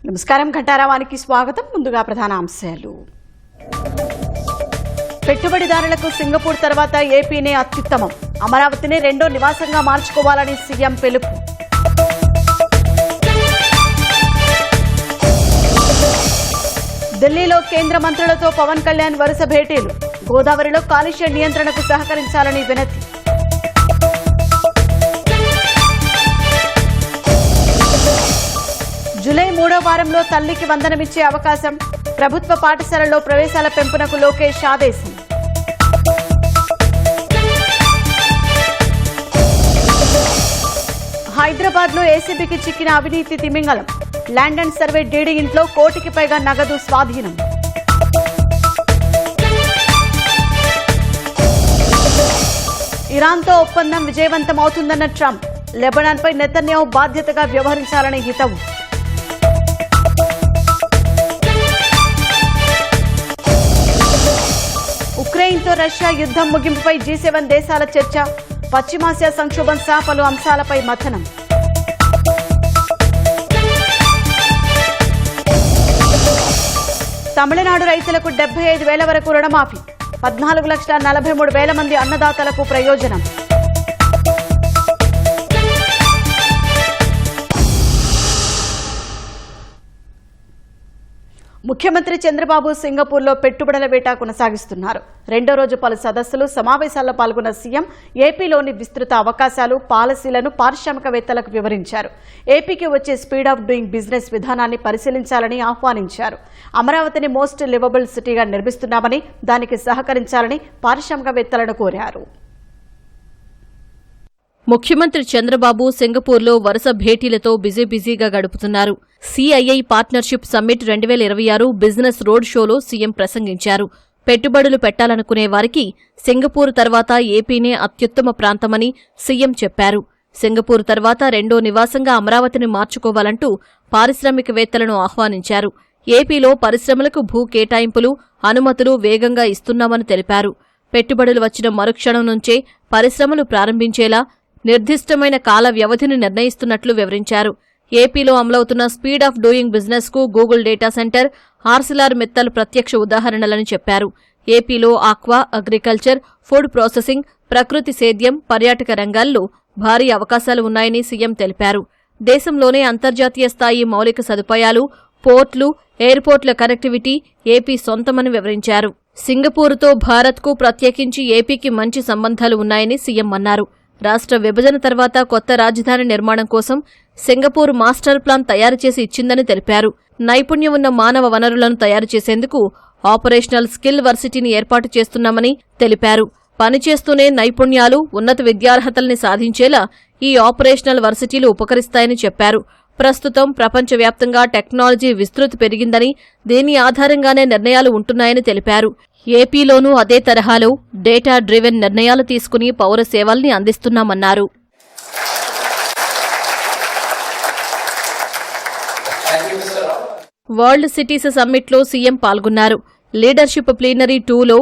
నమస్కారం, ఘంటారావానికి స్వాగతం. ముందుగా ప్రధాన అంశాలు. పెట్టుబడిదారులకు సింగపూర్ తర్వాత ఏపీనే అత్యుత్తమం. అమరావతిని రెండో నివాసంగా మార్చుకోవాలని సీఎం పిలుపు. ఢిల్లీలో కేంద్ర మంత్రులతో పవన్ కళ్యాణ్ వరుస భేటీలు. గోదావరిలో కాలుష్య నియంత్రణకు సహకరించాలని వినతి. జూలై 3వ వారంలో తల్లికి వందనమిచ్చే అవకాశం. ప్రభుత్వ పాఠశాలల్లో ప్రవేశాల పెంపునకు లోకేష్ ఆదేశం. హైదరాబాద్ లో ఏసీబీకి చిక్కిన అవినీతి తిమింగలం. ల్యాండ్ అండ్ సర్వే డీడీ ఇంట్లో కోటికి పైగా నగదు స్వాధీనం. ఇరాన్తో ఒప్పందం విజయవంతమవుతుందన్న ట్రంప్. లెబనాన్పై నెతన్యాహు బాధ్యతగా వ్యవహరించాలని హితవు. ఉక్రెయిన్తో రష్యా యుద్దం ముగింపుపై G7 దేశాల చర్చ. పశ్చిమాసియా సంక్షోభం సహా పలు అంశాలపై మథనం. తమిళనాడు రైతులకు 75,000 వరకు రుణమాఫీ. 14,43,000 మంది అన్నదాతలకు ప్రయోజనం. ముఖ్యమంత్రి చంద్రబాబు సింగపూర్లో పెట్టుబడుల వేట కొనసాగిస్తున్నారు. రెండో రోజు పలు సదస్సులు, సమావేశాల్లో పాల్గొన్న సీఎం ఏపీలోని విస్తృత అవకాశాలు, పాలసీలను పారిశ్రామికవేత్తలకు వివరించారు. ఏపీకి వచ్చే స్పీడ్ ఆఫ్ డూయింగ్ బిజినెస్ విధానాన్ని పరిశీలించాలని ఆహ్వానించారు. అమరావతిని మోస్ట్ లివబుల్ సిటీగా నిర్మిస్తున్నామని, దానికి సహకరించాలని పారిశ్రామికవేత్తలను కోరారు. ముఖ్యమంత్రి చంద్రబాబు సింగపూర్లో వరుస భేటీలతో బిజీగా గడుపుతున్నారు. CII partnership summit 2026 business road షోలో సీఎం ప్రసంగించారు. పెట్టుబడులు పెట్టాలనుకునే వారికి సింగపూర్ తర్వాత ఏపీనే అత్యుత్తమ ప్రాంతమని సీఎం చెప్పారు. సింగపూర్ తర్వాత రెండో నివాసంగా అమరావతిని మార్చుకోవాలంటూ పారిశ్రామికవేత్తలను ఆహ్వానించారు. ఏపీలో పరిశ్రమలకు భూ కేటాయింపులు, అనుమతులు వేగంగా ఇస్తున్నామని తెలిపారు. పెట్టుబడులు వచ్చిన మరుక్షణం నుంచే పరిశ్రమలు ప్రారంభించేలా నిర్దిష్టమైన కాల వ్యవధిని నిర్ణయిస్తున్నట్లు వివరించారు. ఏపీలో అమలవుతున్న స్పీడ్ ఆఫ్ డూయింగ్ బిజినెస్ కు Google data centre, Arcelor Mittal ప్రత్యక్ష ఉదాహరణలని చెప్పారు. ఏపీలో ఆక్వా, అగ్రికల్చర్, ఫుడ్ ప్రాసెసింగ్, ప్రకృతి సేద్యం, పర్యాటక రంగాల్లో భారీ అవకాశాలు ఉన్నాయని సీఎం తెలిపారు. దేశంలోనే అంతర్జాతీయ స్థాయి మౌలిక సదుపాయాలు, పోర్ట్లు, ఎయిర్పోర్ట్ల కనెక్టివిటీ ఏపీ సొంతమని వివరించారు. సింగపూర్తో భారత్కు, ప్రత్యేకించి ఏపీకి మంచి సంబంధాలు ఉన్నాయని సీఎం అన్నారు. రాష్ట్ర విభజన తర్వాత కొత్త రాజధాని నిర్మాణం కోసం సింగపూర్ మాస్టర్ ప్లాన్ తయారు చేసి ఇచ్చిందని తెలిపారు. నైపుణ్యం ఉన్న మానవ వనరులను తయారు చేసేందుకు ఆపరేషనల్ స్కిల్ వర్సిటీని ఏర్పాటు చేస్తున్నామని తెలిపారు. పనిచేస్తూనే నైపుణ్యాలు, ఉన్నత విద్యార్హతల్ని సాధించేలా ఈ ఆపరేషనల్ వర్సిటీలు ఉపకరిస్తాయని చెప్పారు. ప్రస్తుతం ప్రపంచవ్యాప్తంగా టెక్నాలజీ విస్తృతి పెరిగిందని, దీని ఆధారంగానే నిర్ణయాలు ఉంటున్నాయని తెలిపారు. ఏపీలోనూ అదే తరహాలో డేటా డ్రివెన్ నిర్ణయాలు తీసుకుని పౌర సేవల్ని అందిస్తున్నామన్నారు. వరల్డ్ సిటీస్ సమ్మిట్లో సీఎం పాల్గొన్నారు. లీడర్షిప్ ప్లీనరీ 2లో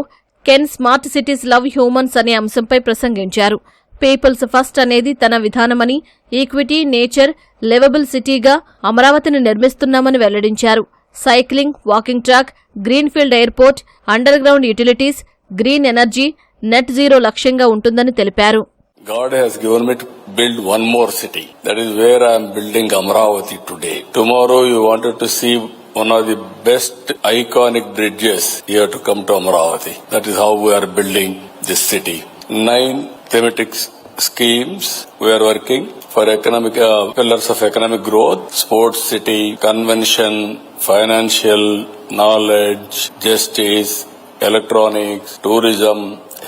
can smart cities love humans అనే అంశంపై ప్రసంగించారు. పీపుల్స్ ఫస్ట్ అనేది తన విధానమని, ఈక్విటీ, నేచర్, లివబుల్ సిటీగా అమరావతిని నిర్మిస్తున్నామని వెల్లడించారు. Cycling, walking track, greenfield airport, under ground utilities, green energy, net zero లక్ష్యంగా ఉంటుందని తెలిపారు. God has given me to build one more city. That is where I am building Amaravati today. Tomorrow you wanted to see one of the best iconic bridges. You have to come to Amaravati. That is how we are building this city. 9 thematic schemes we are working for economic pillars of economic growth: sports city, convention, financial, knowledge, justice, electronics, tourism,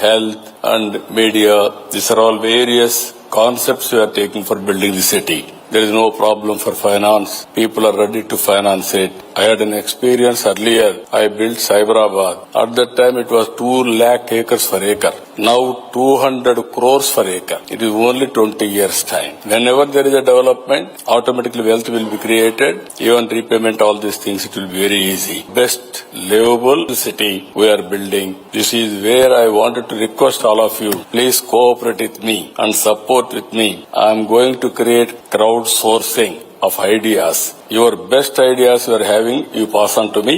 health and media. These are all various concepts we are taking for building the city. There is no problem for finance. People are ready to finance it. I had an experience earlier. I built Cyberabad. At that time it was 2 lakh acres per acre. Now 200 crores per acre. It is only 20 years time. Whenever there is a development, automatically wealth will be created. Even repayment, all these things, it will be very easy. Best livable city we are building. This is where I wanted to request all of you, please cooperate with me and support with me. I am going to create crowdsourcing of ideas. Your best ideas you are having, you pass on to me.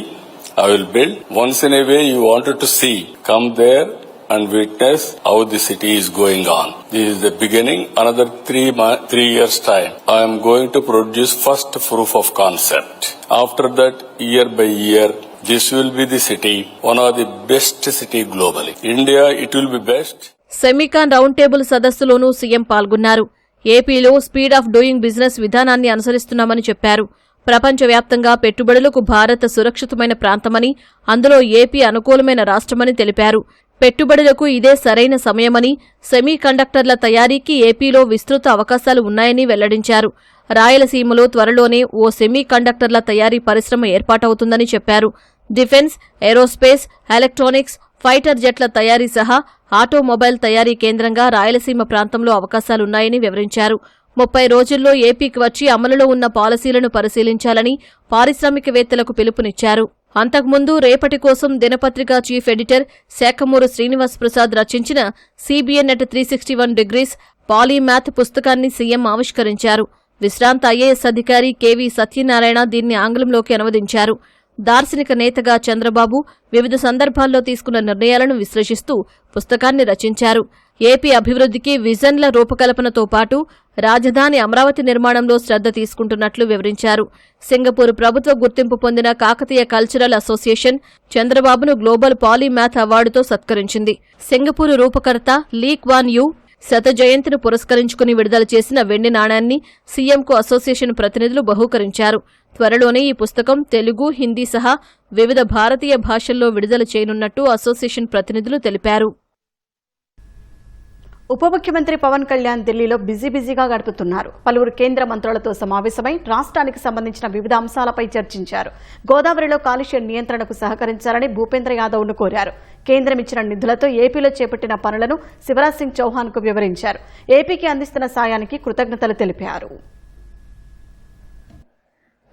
I will build. Once in a way you wanted to see, come there and witness how the city is going on. This is the beginning. Another 3 years time, I am going to produce first proof of concept. After that, year by year, this will be the city, one of the best city globally. India, it will be best. Semicon round table సదస్సులోనూ CM పాల్గొన్నారు. ఏపీలో speed of doing business విధానాన్ని అనుసరిస్తున్నామని చెప్పారు. ప్రపంచవ్యాప్తంగా పెట్టుబడులకు భారత్ సురక్షితమైన ప్రాంతమని, అందులో AP అనుకూలమైన రాష్ట్రమని తెలిపారు. పెట్టుబడులకు ఇదే సరైన సమయమని, సెమీ కండక్టర్ల తయారీకి ఏపీలో విస్తృత అవకాశాలు ఉన్నాయని వెల్లడించారు. రాయలసీమలో త్వరలోనే ఓ సెమీ కండక్టర్ల తయారీ పరిశ్రమ ఏర్పాటవుతుందని చెప్పారు. డిఫెన్స్, ఏరోస్పేస్, ఎలక్ట్రానిక్స్, ఫైటర్ జెట్ల తయారీ సహా ఆటోమొబైల్ తయారీ కేంద్రంగా రాయలసీమ ప్రాంతంలో అవకాశాలున్నాయని వివరించారు. 30 రోజుల్లో ఏపీకి వచ్చి అమలులో ఉన్న పాలసీలను పరిశీలించాలని పారిశ్రామికవేత్తలకు పిలుపునిచ్చారు. అంతకుముందు రేపటి కోసం దినపత్రిక చీఫ్ ఎడిటర్ శాఖమూరు శ్రీనివాస్ ప్రసాద్ రచించిన CBN at 361 degrees పాలీమ్యాథ్ పుస్తకాన్ని సీఎం ఆవిష్కరించారు. విశ్రాంత IAS అధికారి KV సత్యనారాయణ దీన్ని ఆంగ్లంలోకి అనువదించారు. దార్శనిక నేతగా చంద్రబాబు వివిధ సందర్భాల్లో తీసుకున్న నిర్ణయాలను విశ్లేషిస్తూ పుస్తకాన్ని రచించారు. ఏపీ అభివృద్ధికి విజన్ల రూపకల్పనతో పాటు రాజధాని అమరావతి నిర్మాణంలో శ్రద్ధ తీసుకుంటున్నట్లు వివరించారు. సింగపూర్ ప్రభుత్వ గుర్తింపు పొందిన కాకతీయ కల్చరల్ అసోసియేషన్ చంద్రబాబును గ్లోబల్ పాలీమ్యాథ్ అవార్డుతో సత్కరించింది. సింగపూర్ రూపకర్త లీ క్వాన్ యూ శత జయంతిని పురస్కరించుకుని విడుదల చేసిన వెండి నాణాన్ని సీఎంకు అసోసియేషన్ ప్రతినిధులు బహూకరించారు. త్వరలోనే ఈ పుస్తకం తెలుగు, హిందీ సహా వివిధ భారతీయ భాషల్లో విడుదల చేయనున్నట్టు అసోసియేషన్ ప్రతినిధులు తెలిపారు. ఉప ముఖ్యమంత్రి పవన్ కళ్యాణ్ ఢిల్లీలో బిజీగా గడుపుతున్నారు. పలువురు కేంద్ర మంత్రులతో సమావేశమై రాష్ట్రానికి సంబంధించిన వివిధ అంశాలపై చర్చించారు. గోదావరిలో కాలుష్య నియంత్రణకు సహకరించాలని భూపేంద్ర యాదవ్ను కోరారు. కేంద్రం ఇచ్చిన నిధులతో ఏపీలో చేపట్టిన పనులను శివరాజ్ సింగ్ చౌహాన్కు వివరించారు. ఏపీకి అందిస్తున్న సాయానికి కృతజ్ఞతలు తెలిపారు.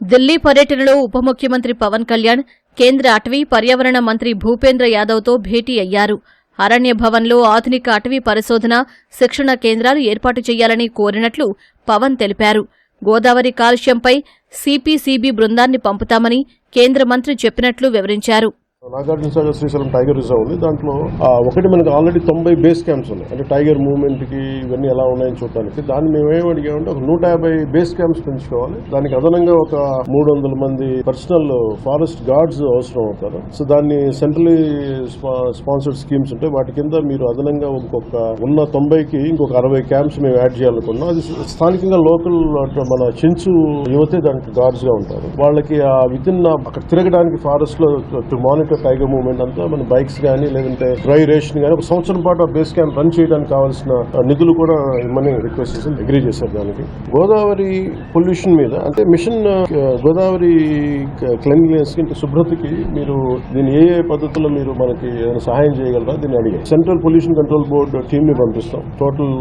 ఢిల్లీ పర్యటనలో ఉప ముఖ్యమంత్రి పవన్ కళ్యాణ్ కేంద్ర అటవీ పర్యావరణ మంత్రి భూపేంద్ర యాదవ్తో భేటీ అయ్యారు. అరణ్య భవన్లో ఆధునిక అటవీ పరిశోధన, శిక్షణ కేంద్రాలు ఏర్పాటు చేయాలని కోరినట్లు పవన్ తెలిపారు. గోదావరి కాలుష్యంపై CPCB బృందాన్ని పంపుతామని కేంద్ర మంత్రి చెప్పినట్లు వివరించారు. నాగార్జున సాగర్ శ్రీశైలం టైగర్ రిజర్వ్ ఉంది. దాంట్లో ఒకటి మనకి ఆల్రెడీ 90 బేస్ క్యాంప్స్ ఉన్నాయి. అంటే టైగర్ మూవ్మెంట్ కి ఇవన్నీ ఎలా ఉన్నాయని చూడడానికి. దాన్ని మేము ఏం అడిగామంటే ఒక 150 బేస్ క్యాంప్స్ పెంచుకోవాలి. దానికి అదనంగా ఒక 300 మంది పర్సనల్ ఫారెస్ట్ గార్డ్స్ అవసరం అవుతారు. సో దాన్ని సెంట్రలీ స్పాన్సర్డ్ స్కీమ్స్ ఉంటాయి. వాటి కింద మీరు అదనంగా ఇంకొక ఉన్న 90కి ఇంకొక 60 క్యాంప్స్ మేము యాడ్ చేయాలనుకున్నాం. అది స్థానికంగా లోకల్ మన చెంచు యువతే దానికి గార్డ్స్ గా ఉంటారు. వాళ్ళకి విత్ ఇన్ అక్కడ తిరగడానికి ఫారెస్ట్ లో మానిటర్ టైగర్ మూవ్మెంట్ అంతా మన బైక్స్ కానీ లేదంటే డ్రై రేషన్ కానీ ఒక సంవత్సరం పాటు ఆ బేస్ క్యాంప్ రన్ చేయడానికి కావాల్సిన నిధులు కూడా ఇమ్మని రిక్వెస్ట్ చేసి అగ్రీ చేశారు. దానికి గోదావరి పొల్యూషన్ మీద అంటే మిషన్ గోదావరి క్లెన్లీనెస్ కి శుభ్రతకి మీరు దీన్ని ఏ పద్ధతుల్లో మీరు మనకి సహాయం చేయగలరా దీన్ని అడిగారు. Central pollution control board team ని పంపిస్తాం. టోటల్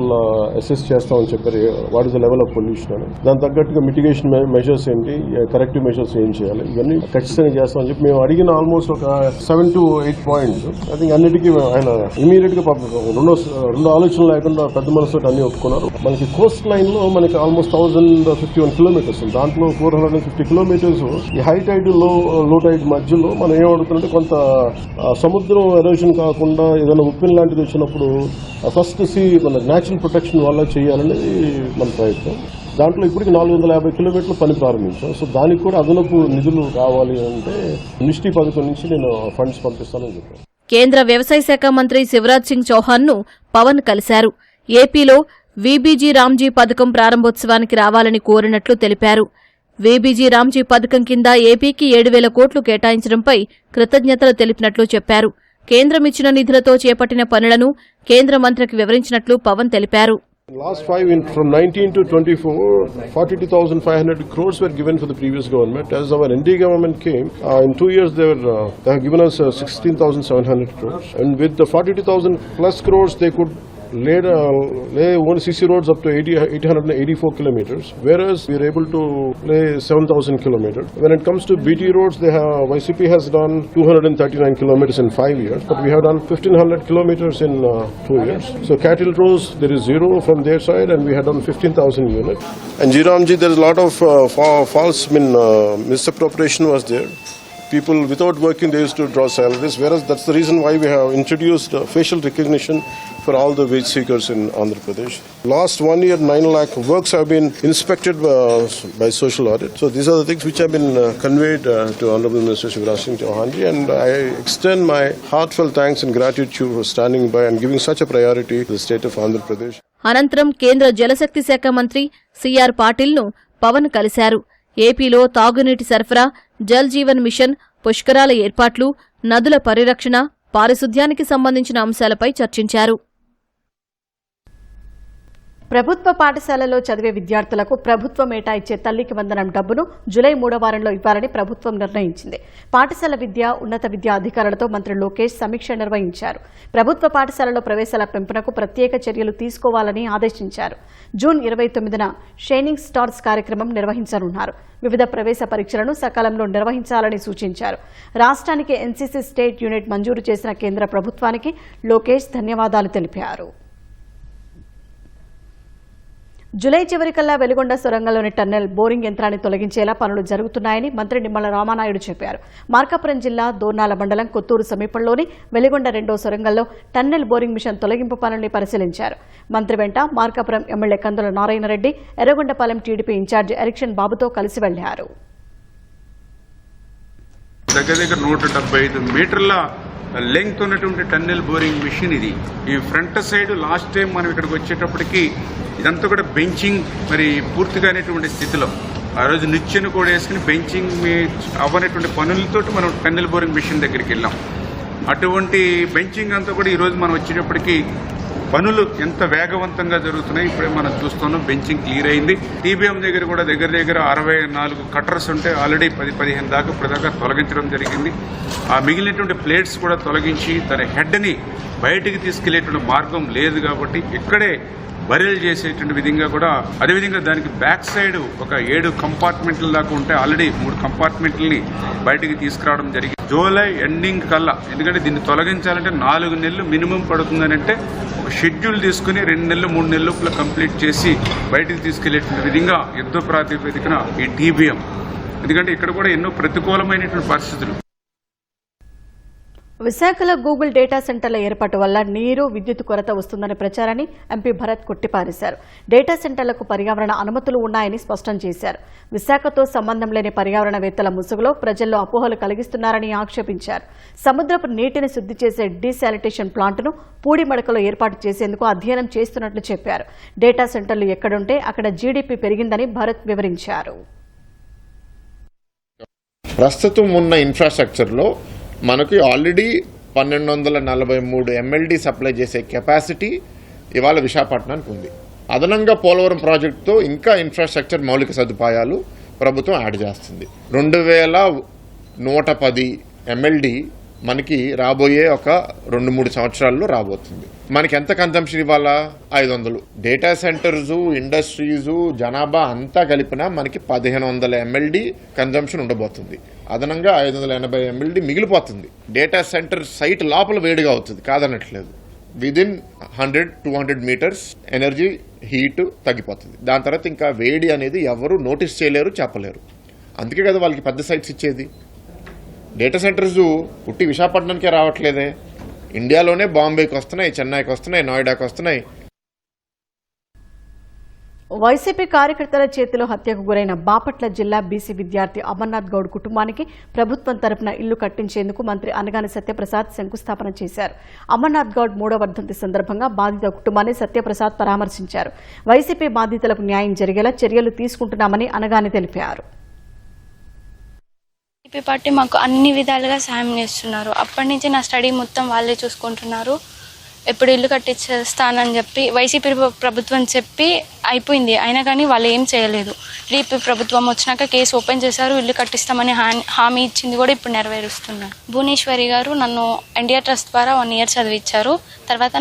అసెస్ చేస్తామని చెప్పారు. What is the level of pollution అని. దాని తగ్గట్టుగా మిటిగేషన్ మెషర్స్ ఏంటి, కరెక్టివ్ మెషర్స్ ఏం చేయాలి, ఇవన్నీ ఖచ్చితంగా చేస్తామని చెప్పి మేము అడిగిన ఆల్మోస్ట్ ఒక 7 to 8 పాయింట్స్. ఐ థింక్ అన్నిటికీ ఆయన ఇమీడియట్ గా రెండు ఆలోచనలు లేకుండా పెద్ద మనసుతో అన్ని ఒప్పుకున్నారు. మనకి కోస్ట్ లైన్ లో మనకి ఆల్మోస్ట్ 1051 కిలోమీటర్స్. దాంట్లో 450 కిలోమీటర్స్ ఈ హై టైడ్ లో టైడ్ మధ్యలో మనం ఏమడుతుంటే కొంత సముద్రం ఎరోషన్ కాకుండా ఏదైనా ఉప్పిన్ లాంటిది వచ్చినప్పుడు ఫస్ట్ మన న్యాచురల్ ప్రొటెక్షన్ వల్ల చేయాలనేది మన ప్రయత్నం. దాంట్లో ఇప్పటికి 450 కిలోమీటర్లు పని ప్రారంభించాం. సో దానికి కూడా అదనపు నిధులు కావాలి అంటే మినిస్ట్రీ పథకం నుంచి నేను ఫండ్స్ పంపిస్తానని చెప్పాను. కేంద్ర వ్యవసాయ శాఖ మంత్రి శివరాజ్ సింగ్ చౌహాన్ను పవన్ కలిశారు. ఏపీలో వీబీజీ రామ్జీ పథకం ప్రారంభోత్సవానికి రావాలని కోరినట్లు తెలిపారు. వీబీజీ రామ్జీ పథకం కింద ఏపీకి 7,000 కోట్లు కేటాయించడంపై కృతజ్ఞతలు తెలిపినట్లు చెప్పారు. కేంద్రం ఇచ్చిన నిధులతో చేపట్టిన పనులను కేంద్ర మంత్రికి వివరించినట్లు పవన్ తెలిపారు. Last 5 from 19 to 24, 42,500 crores were given for the previous government. As our NDA government came, in 2 years they have given us 16,700 crores. And with the 42,000 plus crores, they could lay one CC roads up to 884 kilometers, whereas we are able to lay 7,000 kilometers. When it comes to BT roads, YCP has done 239 kilometers in 5 years, but we have done 1,500 kilometers in 2 years. So cattle roads, there is zero from their side, and we have done 15,000 units. And Jiramji, there is a lot of false misappropriation was there. People without working, they used to draw salaries, whereas that's the reason why we have introduced facial recognition for all the wage seekers in Andhra Pradesh. Last 1 year, 9 lakh works have been inspected by social audit. So these are the things which have been conveyed to Honorable Minister Shivraj Singh Chauhanji, and I extend my heartfelt thanks and gratitude for standing by and giving such a priority to the state of Andhra Pradesh. అనంతరం కేంద్ర జలశక్తి శాఖ మంత్రి CR పాటిల్ను Pawan కలిశారు. ఏపీలో తాగునీటి సరఫరా, Jal Jeevan machine, పుష్కరాల ఏర్పాట్లు, నదుల పరిరక్షణ, పారిశుధ్యానికి సంబంధించిన అంశాలపై చర్చించారు. ప్రభుత్వ పాఠశాలలో చదివే విద్యార్థులకు ప్రభుత్వం ఏటా ఇచ్చే తల్లికి వందనం డబ్బును జూలై 3వ వారంలో ఇవ్వాలని ప్రభుత్వం నిర్ణయించింది. పాఠశాల విద్య, ఉన్నత విద్యా అధికారులతో మంత్రి లోకేష్ సమీక్ష నిర్వహించారు. ప్రభుత్వ పాఠశాలలో ప్రవేశాల పెంపునకు ప్రత్యేక చర్యలు తీసుకోవాలని ఆదేశించారు. జూన్ 29న షైనింగ్ స్టార్స్ కార్యక్రమం నిర్వహించనున్నారు. వివిధ ప్రవేశ పరీక్షలను సకాలంలో నిర్వహించాలని సూచించారు. రాష్ట్రానికి ఎన్సీసీ స్టేట్ యూనిట్ మంజూరు చేసిన కేంద్ర ప్రభుత్వానికి లోకేష్ ధన్యవాదాలు తెలిపారు. జూలై చివరికల్లా వెలిగొండ సొరంగంలోని టన్నెల్ బోరింగ్ యంత్రాన్ని తొలగించేలా పనులు జరుగుతున్నాయని మంత్రి నిమ్మల రామానాయుడు చెప్పారు. మార్కాపురం జిల్లా దోర్నాల మండలం కొత్తూరు సమీపంలోని వెలిగొండ 2వ సొరంగంలో టన్నెల్ బోరింగ్ మిషన్ తొలగింపు పనుల్ని పరిశీలించారు. మంత్రి వెంట మార్కాపురం ఎమ్మెల్యే కందుల Narayana Reddy, Yerragondapalem TDP incharge erection బాబుతో కలిసి వెళ్లారు. దగ్గర 175 మీటర్ల లెంగ్త్ ఉన్నటువంటి టన్నెల్ బోరింగ్ మిషన్ ఇది. ఈ ఫ్రంట్ సైడ్ లాస్ట్ టైం మనం ఇక్కడికి వచ్చేటప్పటికి ఇదంతా కూడా బెంచింగ్ మరి పూర్తిగానేటువంటి స్థితిలో ఆ రోజు నిచ్చెను కూడా వేసుకుని బెంచింగ్ అవ్వనటువంటి పనులతో మనం టన్నెల్ బోరింగ్ మిషన్ దగ్గరికి వెళ్ళాం. అటువంటి బెంచింగ్ అంతా కూడా ఈరోజు మనం వచ్చేటప్పటికి పనులు ఎంత వేగవంతంగా జరుగుతున్నాయి ఇప్పుడే మనం చూస్తున్నాం. బెంచింగ్ క్లియర్ అయింది. టీబీఎం దగ్గర కూడా దగ్గర 64 కట్టర్స్ ఉంటే ఆల్రెడీ 10-15 దాకా ఇప్పటిదాకా తొలగించడం జరిగింది. ఆ మిగిలినటువంటి ప్లేట్స్ కూడా తొలగించి తన హెడ్ని బయటికి తీసుకెళ్లేటువంటి మార్గం లేదు కాబట్టి ఇక్కడే బరీలు చేసేటువంటి విధంగా కూడా అదేవిధంగా దానికి బ్యాక్ సైడ్ ఒక 7 కంపార్ట్మెంట్ల దాకా ఉంటే ఆల్రెడీ 3 కంపార్ట్మెంట్లని బయటికి తీసుకురావడం జరిగింది. జూలై ఎండింగ్ కల్లా, ఎందుకంటే దీన్ని తొలగించాలంటే 4 నెలలు మినిమం పడుతుందని అంటే ఒక షెడ్యూల్ తీసుకుని 2 నెలలు 3 నెలల లోపల కంప్లీట్ చేసి బయటికి తీసుకెళ్లేటువంటి విధంగా యుద్ధ ప్రాతిపదికన ఈ టీబీఎం, ఎందుకంటే ఇక్కడ కూడా ఎన్నో ప్రతికూలమైనటువంటి పరిస్థితులు. విశాఖలో గూగుల్ డేటా సెంటర్ల ఏర్పాటు వల్ల నీరు, విద్యుత్ కొరత వస్తుందనే ప్రచారాన్ని ఎంపీ భరత్ కొట్టిపారేశారు. డేటా సెంటర్లకు పర్యావరణ అనుమతులు ఉన్నాయని స్పష్టం చేశారు. విశాఖతో సంబంధం లేని పర్యావరణవేత్తల ముసుగులో ప్రజల్లో అపోహలు కలిగిస్తున్నారని ఆక్షేపించారు. సముద్రపు నీటిని శుద్ధి చేసే డీశానిటేషన్ ప్లాంట్ను పూడిమడకలో ఏర్పాటు చేసేందుకు అధ్యయనం చేస్తున్నట్లు చెప్పారు. డేటా సెంటర్లు ఎక్కడుంటే అక్కడ జీడీపీ పెరిగిందని భరత్ వివరించారు. ప్రస్తుతం ఉన్న ఇన్ఫ్రాస్ట్రక్చర్లో మనకి ఆల్రెడీ 1243 MLD సప్లై చేసే కెపాసిటీ ఇవాళ విశాఖపట్నానికి ఉంది. అదనంగా పోలవరం ప్రాజెక్టుతో ఇంకా ఇన్ఫ్రాస్ట్రక్చర్ మౌలిక సదుపాయాలు ప్రభుత్వం యాడ్ చేస్తుంది. 2110 MLD మనకి రాబోయే ఒక 2-3 సంవత్సరాల్లో రాబోతుంది. మనకి ఎంత కన్జంప్షన్ ఇవ్వాలా? 500. డేటా సెంటర్స్, ఇండస్ట్రీస్, జనాభా అంతా కలిపినా మనకి 1500 MLD కన్జంప్షన్ ఉండబోతుంది. అదనంగా 580 MLD మిగిలిపోతుంది. డేటా సెంటర్ సైట్ లోపల వేడిగా అవుతుంది, కాదనట్లేదు. విదిన్ 100-200 మీటర్స్ ఎనర్జీ హీట్ తగ్గిపోతుంది. దాని తర్వాత ఇంకా వేడి అనేది ఎవరు నోటీస్ చేయలేరు, చెప్పలేరు. అందుకే కదా వాళ్ళకి పెద్ద సైట్స్ ఇచ్చేది. డేటా సెంటర్స్ పుట్టి విశాఖపట్నానికే రావట్లేదే, ఇండియాలోనే బాంబేకి వస్తున్నాయి, చెన్నైకి వస్తున్నాయి, నోయిడాకి వస్తున్నాయి. వైసీపీ కార్యకర్తల చేతిలో హత్యకు గురైన బాపట్ల జిల్లా బీసీ విద్యార్థి అమర్నాథ్ గౌడ్ కుటుంబానికి ప్రభుత్వం తరపున ఇల్లు కట్టించేందుకు మంత్రి అనగాని సత్యప్రసాద్ శంకుస్థాపన చేశారు. అమర్నాథ్ గౌడ్ 3వ వర్ధంతి సందర్భంగా బాధిత కుటుంబాన్ని సత్యప్రసాద్ పరామర్శించారు. వైసీపీ బాధితులకు న్యాయం జరిగేలా చర్యలు తీసుకుంటున్నామని అనగాని తెలిపారు. టీడీపీ పార్టీ మాకు అన్ని విధాలుగా సాయం చేస్తున్నారు. అప్పటి నుంచి నా స్టడీ మొత్తం వాళ్ళే చూసుకుంటున్నారు. ఎప్పుడు ఇల్లు కట్టించేస్తానని చెప్పి వైసీపీ ప్రభుత్వం చెప్పి అయిపోయింది. అయినా కానీ వాళ్ళు ఏం చేయలేదు. టీడీపీ ప్రభుత్వం వచ్చినాక కేసు ఓపెన్ చేశారు, ఇల్లు కట్టిస్తామని హామీ ఇచ్చింది కూడా ఇప్పుడు నెరవేరుస్తున్నారు. భువనేశ్వరి గారు నన్ను ఎన్టీఆర్ ట్రస్ట్ ద్వారా 1 year చదివించారు. తర్వాత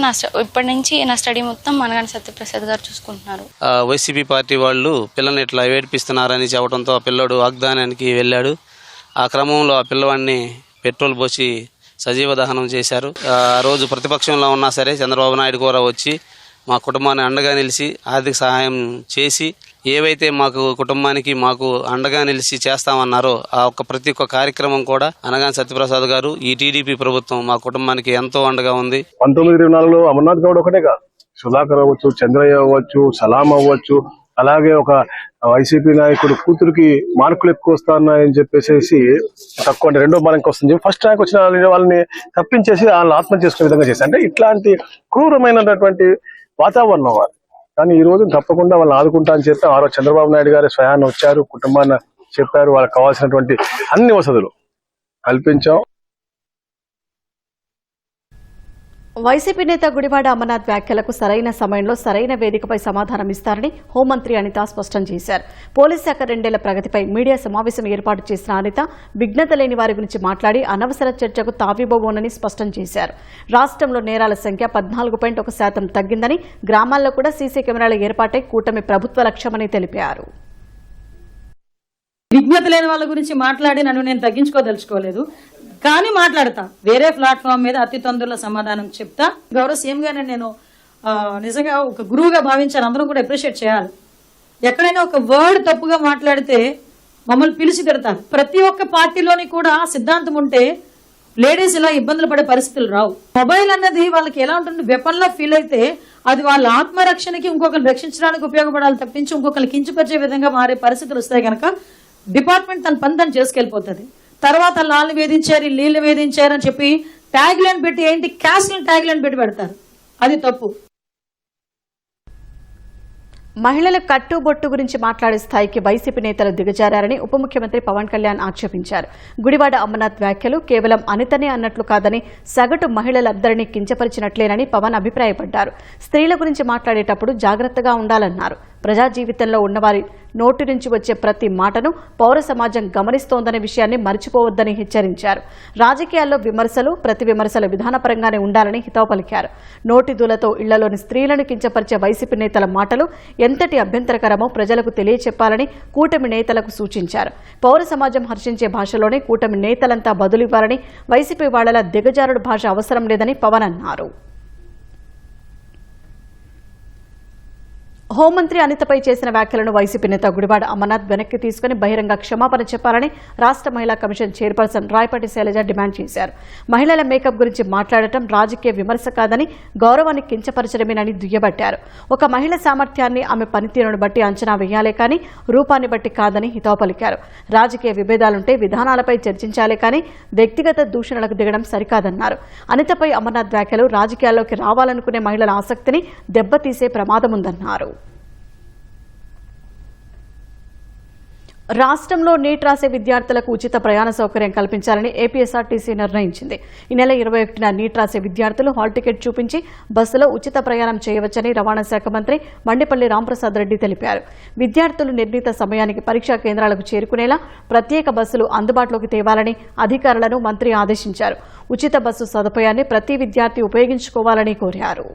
ఇప్పటి నుంచి నా స్టడీ మొత్తం మనగాని సత్యప్రసాద్ గారు చూసుకుంటున్నారు. వైసీపీ పార్టీ వాళ్ళు పిల్లల్ని ఇట్లా ఏడిపిస్తున్నారని చెప్పడంతో ఆ పిల్లడు వాగ్దానానికి వెళ్ళాడు. ఆ క్రమంలో ఆ పిల్లవాడిని పెట్రోల్ పోసి సజీవ దహనం చేశారు. ఆ రోజు ప్రతిపక్షంలో ఉన్నా సరే చంద్రబాబు నాయుడు కూడా వచ్చి మా కుటుంబాన్ని అండగా నిలిచి ఆర్థిక సహాయం చేసి ఏవైతే మాకు కుటుంబానికి మాకు అండగా నిలిచి చేస్తామన్నారో ఆ ప్రతి ఒక్క కార్యక్రమం కూడా అనగాని సత్యప్రసాద్ గారు ఈ టీడీపీ ప్రభుత్వం మా కుటుంబానికి ఎంతో అండగా ఉంది. 1924లో అమర్నాథ్ గౌడ్ ఒకటే కాదు, సుధాకర్ అవ్వచ్చు, చంద్రయ్య అవ్వచ్చు, సలాం అవ్వచ్చు, అలాగే ఒక వైసీపీ నాయకుడు కూతురికి మార్కులు ఎక్కువ వస్తున్నాయని చెప్పేసి తక్కువ అంటే 2వ మార్కు వస్తుంది ఫస్ట్ ర్యాంక్ వచ్చిన వాళ్ళని తప్పించేసి వాళ్ళని ఆత్మహత్య చేసుకునే విధంగా చేశారు. అంటే ఇట్లాంటి క్రూరమైనటువంటి వాతావరణం వారు. కానీ ఈ రోజు తప్పకుండా వాళ్ళని ఆదుకుంటా అని చెప్పి ఆ రోజు చంద్రబాబు నాయుడు గారు స్వయాన్ని వచ్చారు, కుటుంబాన్ని చెప్పారు, వాళ్ళకి కావాల్సినటువంటి అన్ని వసతులు కల్పించాం. వైసీపీ నేత గుడివాడ అమర్నాథ్ వ్యాఖ్యలకు సరైన సమయంలో సరైన వేదికపై సమాధానం ఇస్తారని హోంమంత్రి అనిత స్పష్టం చేశారు. పోలీస్ శాఖ 2 ఏళ్ల ప్రగతిపై మీడియా సమావేశం ఏర్పాటు చేసిన అనిత విఘ్నత లేని వారి గురించి మాట్లాడి అనవసర చర్చకు తావివ్వబోనని స్పష్టం చేశారు. రాష్ట్రంలో నేరాల సంఖ్య 14.1% తగ్గిందని, గ్రామాల్లో కూడా సీసీ కెమెరాల ఏర్పాటై కూటమి ప్రభుత్వ లక్ష్యమని తెలిపారు. విజ్ఞత లేని వాళ్ళ గురించి మాట్లాడి నన్ను నేను తగ్గించుకోదలుచుకోలేదు, కానీ మాట్లాడతా. వేరే ప్లాట్ఫామ్ మీద అతి తొందరలో సమాధానం చెప్తా. గౌరవ సీఎం గారిని నేను నిజంగా ఒక గురువుగా భావించాను. అందరం కూడా అప్రిషియేట్ చేయాలి. ఎక్కడైనా ఒక వర్డ్ తప్పుగా మాట్లాడితే మమ్మల్ని పిలిచి తిడతారు. ప్రతి ఒక్క పార్టీలోని కూడా సిద్ధాంతం ఉంటే లేడీస్ ఇలా ఇబ్బందులు పడే పరిస్థితులు రావు. మొబైల్ అన్నది వాళ్ళకి ఎలా ఉంటుంది, వెపన్ లా ఫీల్ అయితే అది వాళ్ళ ఆత్మరక్షణకి ఇంకొకరిని రక్షించడానికి ఉపయోగపడాలి తప్పించి ఇంకొకరిని కించపరిచే విధంగా మారే పరిస్థితులు వస్తాయి కనుక డిపార్ట్మెంట్ తన పని తను చేసుకెళ్ళిపోతుంది. తర్వాత లాల్ని వేధించారు, నీళ్ళు వేధించారు అని చెప్పి ట్యాగ్ లైన్ పెట్టి ఏంటి క్యాస్ట్ ట్యాగ్ లైన్ పెట్టి పెడతారు. అది తప్పు. మహిళల కట్టుబొట్టు గురించి మాట్లాడే స్థాయికి వైసీపీ నేతలు దిగజారని ఉప ముఖ్యమంత్రి పవన్ కళ్యాణ్ ఆక్షేపించారు. గుడివాడ అమర్నాథ్ వ్యాఖ్యలు కేవలం అనితనే అన్నట్లు కాదని సగటు మహిళలందరినీ కించపరిచినట్లేనని పవన్ అభిప్రాయపడ్డారు. స్త్రీల గురించి మాట్లాడేటప్పుడు జాగ్రత్తగా ఉండాలన్నారు. ప్రజా జీవితంలో ఉన్నవారి నోటి నుంచి వచ్చే ప్రతి మాటను పౌర సమాజం గమనిస్తోందనే విషయాన్ని మర్చిపోవద్దని హెచ్చరించారు. రాజకీయాల్లో విమర్శలు ప్రతి విమర్శలు విధానపరంగానే ఉండాలని హితవు పలికారు. నోటి దూలతో ఇళ్లలోని స్త్రీలను కించపరిచే వైసీపీ నేతల మాటలు ఎంతటి అభ్యంతరకరమో ప్రజలకు తెలియచెప్పాలని కూటమి నేతలకు సూచించారు. పౌర సమాజం హర్షించే భాషలోనే కూటమి నేతలంతా బదులివ్వాలని, వైసీపీ వాళ్ల దిగజారుడు భాష అవసరం లేదని పవన్ అన్నారు. హోంమంత్రి అనితపై చేసిన వ్యాఖ్యలను వైసీపీ నేత గుడివాడ అమర్నాథ్ వెనక్కి తీసుకుని బహిరంగ క్షమాపణ చెప్పాలని రాష్ట్ర మహిళా commission chairperson Rayapati Sailaja demand చేశారు. మహిళల మేకప్ గురించి మాట్లాడటం రాజకీయ విమర్శ కాదని, గౌరవాన్ని కించపరచడమేనని దుయ్యబట్టారు. ఒక మహిళ సామర్థ్యాన్ని ఆమె పనితీరును బట్టి అంచనా వేయాలే కానీ రూపాన్ని బట్టి కాదని హితవు పలికారు. రాజకీయ విభేదాలుంటే విధానాలపై చర్చించాలే కానీ వ్యక్తిగత దూషణలకు దిగడం సరికాదన్నారు. అనితపై అమర్నాథ్ వ్యాఖ్యలు రాజకీయాల్లోకి రావాలనుకునే మహిళల ఆసక్తిని దెబ్బతీసే ప్రమాదముందన్నారు. రాష్ట్రంలో నీట్ రాసే విద్యార్థులకు ఉచిత ప్రయాణ సౌకర్యం కల్పించాలని ఏపీఎస్ఆర్టీసీ నిర్ణయించింది. ఈ నెల 21న నీట్ రాసే విద్యార్థులు హాల్ టికెట్ చూపించి బస్సులో ఉచిత ప్రయాణం చేయవచ్చని రవాణా శాఖ మంత్రి మండిపల్లి రాంప్రసాద్ రెడ్డి తెలిపారు. విద్యార్థులు నిర్ణీత సమయానికి పరీక్షా కేంద్రాలకు చేరుకునేలా ప్రత్యేక బస్సులు అందుబాటులోకి తేవాలని అధికారులను మంత్రి ఆదేశించారు. ఉచిత బస్సు సదుపాయాన్ని ప్రతి విద్యార్థి ఉపయోగించుకోవాలని కోరారు.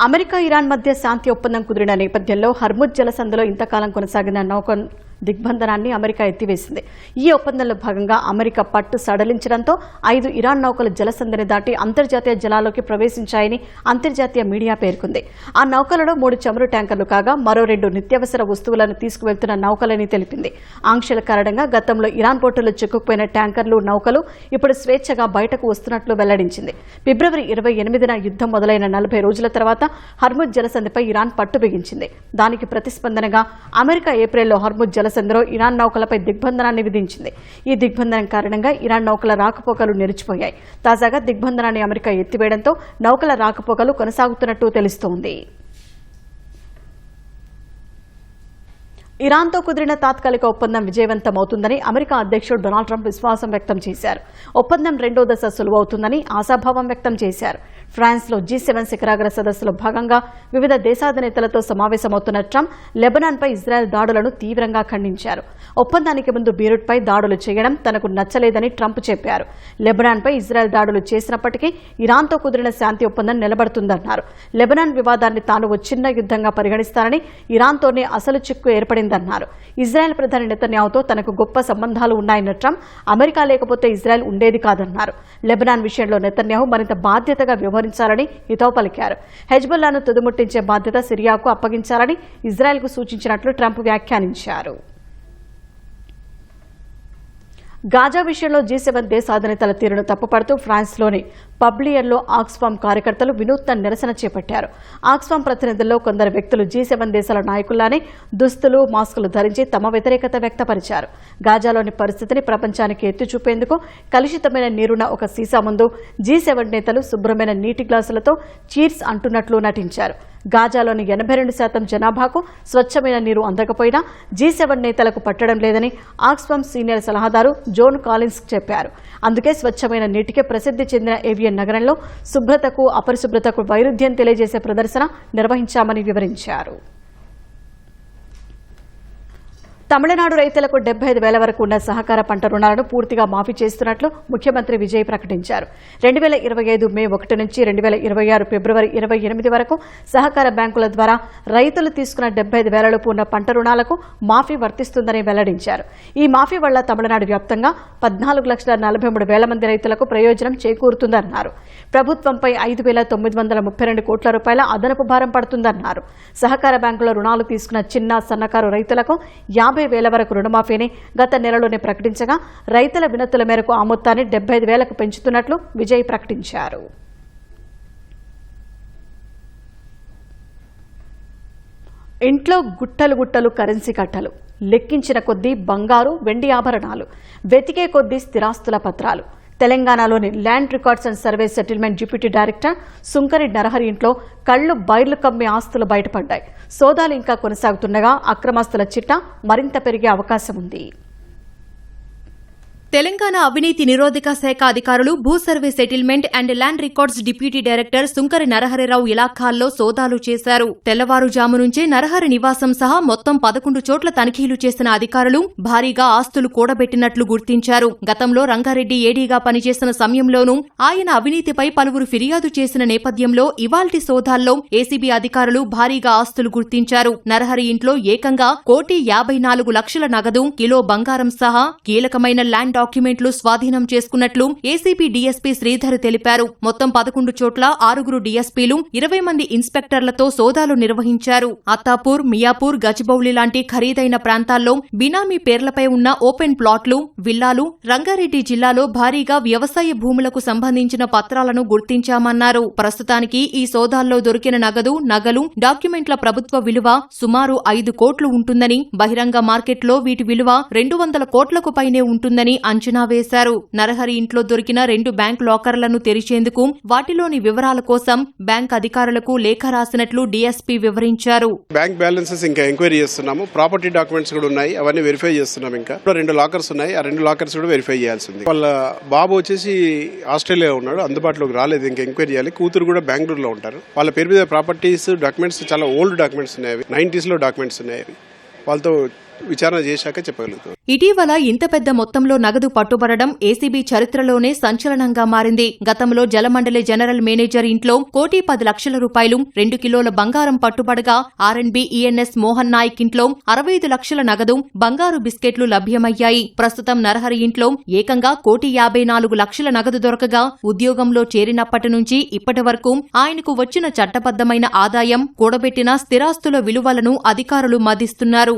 అమెరికా ఇరాన్ మధ్య శాంతి ఒప్పందం కుదిరిన నేపథ్యంలో హర్ముజ్ జలసంధిలో ఇంతకాలం కొనసాగిన నౌక దిగ్బంధనాన్ని అమెరికా ఎత్తివేసింది. ఈ ఒప్పందంలో భాగంగా అమెరికా పట్టు సడలించడంతో 5 ఇరాన్ నౌకలు జలసంధిని దాటి అంతర్జాతీయ జలాల్లోకి ప్రవేశించాయని అంతర్జాతీయ మీడియా పేర్కొంది. ఆ నౌకలలో 3 చమురు ట్యాంకర్లు కాగా మరో 2 నిత్యావసర వస్తువులను తీసుకువెళ్తున్న నౌకలని తెలిపింది. ఆంక్షల కారణంగా గతంలో ఇరాన్ పోర్టులో చిక్కుకుపోయిన ట్యాంకర్లు, నౌకలు ఇప్పుడు స్వేచ్ఛగా బయటకు వస్తున్నట్లు వెల్లడించింది. ఫిబ్రవరి 28న యుద్ధం మొదలైన 40 రోజుల తర్వాత హర్ముజ్ జలసంధిపై ఇరాన్ పట్టు బిగించింది. దానికి ప్రతిస్పందనగా అమెరికా ఏప్రిల్లో హర్ముజ్ జలసంధిలో ఇరాన్ నౌకలపై దిగ్బంధనాన్ని విధించింది. ఈ దిగ్బంధనం కారణంగా ఇరాన్ నౌకల రాకపోకలు నిలిచిపోయాయి. తాజాగా దిగ్బంధనాన్ని అమెరికా ఎత్తివేయడంతో నౌకల రాకపోకలు కొనసాగుతున్నట్టు తెలుస్తోంది. ఇరాన్తో కుదిరిన తాత్కాలిక ఒప్పందం విజయవంతమవుతుందని అమెరికా అధ్యక్షుడు డొనాల్డ్ ట్రంప్ విశ్వాసం వ్యక్తం చేశారు. ఒప్పందం రెండో దశ సులువవుతుందని ఆశాభావం వ్యక్తం చేశారు. ఫ్రాన్స్లో G7 శిఖరాగ్ర సదస్సులో భాగంగా వివిధ దేశాధినేతలతో సమావేశమవుతున్న ట్రంప్ లెబనాన్పై ఇజ్రాయెల్ దాడులను తీవ్రంగా ఖండించారు. ఒప్పందానికి ముందు బీరుట్పై దాడులు చేయడం తనకు నచ్చలేదని ట్రంప్ చెప్పారు. లెబనాన్పై ఇజ్రాయెల్ దాడులు చేసినప్పటికీ ఇరాన్తో కుదిరిన శాంతి ఒప్పందం నిలబడుతుందన్నారు. లెబనాన్ వివాదాన్ని తాను ఓ చిన్న యుద్ధంగా పరిగణిస్తానని, ఇరాన్తోనే అసలు చిక్కు ఏర్పడిందన్నారు. ఇజ్రాయెల్ ప్రధాని నెతన్యాహుతో తనకు గొప్ప సంబంధాలు ఉన్నాయన్న ట్రంప్ అమెరికా లేకపోతే ఇజ్రాయెల్ ఉండేది కాదన్నారు. లెబనాన్ విషయంలో నెతన్యాహు మరింత బాధ్యతగా వ్యవహరించాలని హితవు పలికారు. హెజ్బుల్లాను తుదముట్టించే బాధ్యత సిరియాకు అప్పగించాలని ఇజ్రాయెల్కు సూచించినట్లు ట్రంప్ వ్యాఖ్యానించారు. గాజా విషయంలో G7 దేశాధినేతల తీరును తప్పుపడుతూ ఫ్రాన్స్లోని పబ్లియర్లో ఆక్స్ఫామ్ కార్యకర్తలు వినూత్న నిరసన చేపట్టారు. ఆక్స్ఫామ్ ప్రతినిధుల్లో కొందరు వ్యక్తులు G7 దేశాల నాయకుల్లానే దుస్తులు, మాస్కులు ధరించి తమ వ్యతిరేకత వ్యక్తపరిచారు. గాజాలోని పరిస్థితిని ప్రపంచానికి ఎత్తి చూపేందుకు కలుషితమైన నీరున్న ఒక సీసా ముందు G7 నేతలు శుభ్రమైన నీటి గ్లాసులతో చీర్స్ అంటున్నట్లు నటించారు. గాజాలోని 82% జనాభాకు స్వచ్ఛమైన నీరు అందకపోయినా G7 నేతలకు పట్టడం లేదని ఆక్స్ఫామ్ సీనియర్ సలహాదారు జోన్ కాలిన్స్ చెప్పారు. అందుకే స్వచ్ఛమైన నీటికే ప్రసిద్ధి చెందిన ఏవియన్ నగరంలో శుభ్రతకు, అపరిశుభ్రతకు వైరుధ్యం తెలియజేసే ప్రదర్శన నిర్వహించామని వివరించారు. తమిళనాడు రైతులకు 75,000 వరకు ఉన్న సహకార పంట రుణాలను పూర్తిగా మాఫీ చేస్తున్నట్లు ముఖ్యమంత్రి విజయ్ ప్రకటించారు. 2025 మే 1 నుంచి 2026 ఫిబ్రవరి 28 వరకు సహకార బ్యాంకుల ద్వారా రైతులు తీసుకున్న 75,000 లోపు ఉన్న పంట రుణాలకు మాఫీ వర్తిస్తుందని వెల్లడించారు. ఈ మాఫీ వల్ల తమిళనాడు వ్యాప్తంగా 14,43,000 మంది రైతులకు ప్రయోజనం చేకూరుతుందన్నారు. ప్రభుత్వంపై 5,932 కోట్ల రూపాయల అదనపు భారం పడుతుందన్నారు. సహకార బ్యాంకుల రుణాలు తీసుకున్న చిన్న, సన్నకారు రైతులకు 50,000 వరకు రుణమాఫీని గత నెలలోనే ప్రకటించగా రైతుల వినతుల మేరకు ఆ మొత్తాన్ని 75,000కు పెంచుతున్నట్లు విజయ్ ప్రకటించారు. ఇంట్లో గుట్టలు గుట్టలు కరెన్సీ కట్టలు, లెక్కించిన కొద్దీ బంగారు, వెండి ఆభరణాలు, వెతికే కొద్దీ స్థిరాస్తుల పత్రాలు. తెలంగాణలోని land records and survey settlement deputy director సుంకరి నరహరి ఇంట్లో కళ్లు బైర్లు కమ్మే ఆస్తులు బయటపడ్డాయి. సోదాలు ఇంకా కొనసాగుతుండగా అక్రమాస్తుల చిట్టా మరింత పెరిగే అవకాశం ఉంది. తెలంగాణ అవినీతి నిరోధక శాఖ అధికారులు భూ survey settlement and land records deputy director సుంకరి నరహరిరావు ఇలాఖాల్లో సోదాలు చేశారు. తెల్లవారుజాము నుంచే నరహరి నివాసం సహా మొత్తం 11 చోట్ల తనిఖీలు చేసిన అధికారులు భారీగా ఆస్తులు కూడబెట్టినట్లు గుర్తించారు. గతంలో రంగారెడ్డి ఏడీగా పనిచేసిన సమయంలోనూ ఆయన అవినీతిపై పలువురు ఫిర్యాదు చేసిన నేపథ్యంలో ఇవాల్టి సోదాల్లో ఏసీబీ అధికారులు భారీగా ఆస్తులు గుర్తించారు. నరహరి ఇంట్లో ఏకంగా 1,54,00,000 నగదు, కిలో బంగారం సహా కీలకమైన ల్యాండ్ డాక్యుమెంట్లు స్వాధీనం చేసుకున్నట్లు ఏసీపీ డీఎస్పీ శ్రీధర్ తెలిపారు. మొత్తం 11 చోట్ల 6 డీఎస్పీలు, 20 మంది ఇన్స్పెక్టర్లతో సోదాలు నిర్వహించారు. అత్తాపూర్, మియాపూర్, గచ్చిబౌలి లాంటి ఖరీదైన ప్రాంతాల్లో బినామీ పేర్లపై ఉన్న ఓపెన్ ప్లాట్లు, విల్లాలు, రంగారెడ్డి జిల్లాలో భారీగా వ్యవసాయ భూములకు సంబంధించిన పత్రాలను గుర్తించామన్నారు. ప్రస్తుతానికి ఈ సోదాల్లో దొరికిన నగదు, నగలు, డాక్యుమెంట్ల ప్రభుత్వ విలువ సుమారు 5 కోట్లు ఉంటుందని, బహిరంగ మార్కెట్లో వీటి విలువ 200 కోట్లకు పైనే ఉంటుందని అంచనా వేశారు. నరహరి ఇంట్లో దొరికిన 2 బ్యాంక్ లాకర్లను తెరిచేందుకు వాటిలోని వివరాల కోసం బ్యాంక్ అధికారులకు లేఖ రాసినట్లు డీఎస్పీ వివరించారు. బ్యాంక్ బ్యాలెన్సెస్ ఇంకా ఎంక్వైరీ చేస్తున్నాము. ప్రాపర్టీ డాక్యుమెంట్స్ కూడా ఉన్నాయి, అవన్నీ వెరిఫై చేస్తున్నాం. ఇంకా 2 లాకర్స్ ఉన్నాయి, ఆ 2 లాకర్స్ కూడా వెరిఫై చేయాల్సింది. వాళ్ళ బాబు వచ్చేసి ఆస్ట్రేలియా ఉన్నాడు, అందుబాటులోకి రాలేదు, ఇంకా ఎంక్వైరీ చేయాలి. కూతురు కూడా బెంగళూరులో ఉంటారు. వాళ్ళ పేరు మీద ప్రాపర్టీస్, డాక్యుమెంట్స్ చాలా ఓల్డ్ డాక్యుమెంట్స్ ఉన్నాయి, 90s లో డాక్యుమెంట్స్ ఉన్నాయి. వాళ్ళతో విచారణ చేశాక చెప్పగలుగుతాం. ఇటీవల ఇంత పెద్ద మొత్తంలో నగదు పట్టుబడడం ఏసీబీ చరిత్రలోనే సంచలనంగా మారింది. గతంలో జలమండలి జనరల్ మేనేజర్ ఇంట్లో 1,10,00,000 రూపాయలు, 2 కిలోల బంగారం పట్టుబడగా ఆర్ఎండ్బీ ఈఎన్ఎస్ మోహన్ నాయక్ ఇంట్లో 65 లక్షల నగదు, బంగారు బిస్కెట్లు లభ్యమయ్యాయి. ప్రస్తుతం నరహరి ఇంట్లో ఏకంగా 1,54,00,000 నగదు దొరకగా ఉద్యోగంలో చేరినప్పటి నుంచి ఇప్పటి వరకు ఆయనకు వచ్చిన చట్టబద్దమైన ఆదాయం, కూడబెట్టిన స్థిరాస్తుల విలువలను అధికారులు మదిస్తున్నారు.